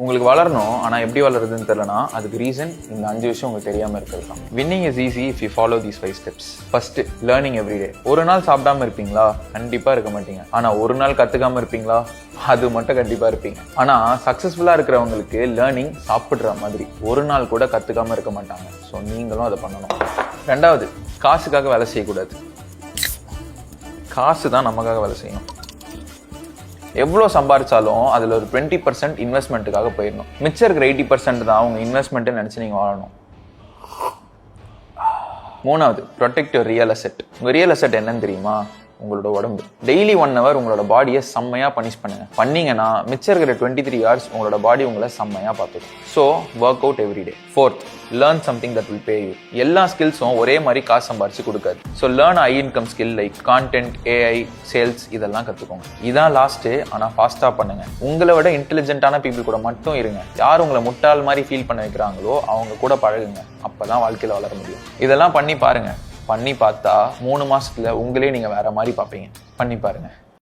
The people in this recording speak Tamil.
உங்களுக்கு வளரணும், ஆனால் எப்படி வளருதுன்னு தெரியலனா அதுக்கு ரீசன் இந்த 5 விஷயம் உங்களுக்கு தெரியாமல் இருக்கிறது தான். Winning is easy if you follow these 5 steps. First, learning everyday. ஒரு நாள் சாப்பிடாம இருப்பீங்களா? கண்டிப்பாக இருக்க மாட்டீங்க. ஆனால் ஒரு நாள் கற்றுக்காம இருப்பீங்களா? அது மட்டும் கண்டிப்பாக இருப்பீங்க. ஆனால் சக்ஸஸ்ஃபுல்லாக இருக்கிறவங்களுக்கு லேர்னிங் சாப்பிட்ற மாதிரி ஒரு நாள் கூட கற்றுக்காம இருக்க மாட்டாங்க. ஸோ நீங்களும் அதை பண்ணணும். ரெண்டாவது, காசுக்காக வேலை செய்யக்கூடாது. காசு தான் நமக்காக வேலை செய்யணும். எவ்வளோ சம்பாரிச்சாலும் அதில் ஒரு 20% இன்வெஸ்ட்மெண்ட்டுக்காக போயிடணும். மிச்சம் இருக்கிற 80% தான் உங்கள் இன்வெஸ்ட்மெண்ட்டுன்னு நினச்சி நீங்கள் வாழணும். மூணாவது, ப்ரொடெக்ட் யுவர் ரியல் அசெட். உங்கள் ரியல் அசெட் என்னன்னு தெரியுமா? உங்களோட உடம்பு. டெய்லி 1 hour உங்களோட பாடியை செம்மையாக பனிஷ் பண்ணுங்க. பண்ணீங்கன்னா மிச்சம் இருக்கிற 23 hours உங்களோட பாடி உங்களை செம்மையாக பார்த்துக்கும். So work out everyday. Fourth, learn something that will pay you. எல்லா ஸ்கில்ஸும் ஒரே மாதிரி காசு சம்பாரிச்சு கொடுக்காது. So learn high income skill like content, AI, sales, இதெல்லாம் கற்றுக்கோங்க. இதான் லாஸ்ட்டு, ஆனால் ஃபாஸ்ட்டாக பண்ணுங்க. உங்களை விட இன்டெலிஜென்ட்டான பீப்புள் கூட மட்டும் இருங்க. யார் உங்களை முட்டாள் மாதிரி ஃபீல் பண்ண வைக்கிறாங்களோ அவங்க கூட பழகுங்க. அப்போதான் வாழ்க்கையில் வளர முடியும். இதெல்லாம் பண்ணி பாருங்க. பண்ணி பார்த்தா 3 மாசத்துல உங்களே நீங்க வேற மாதிரி பார்ப்பீங்க. பண்ணி பாருங்க.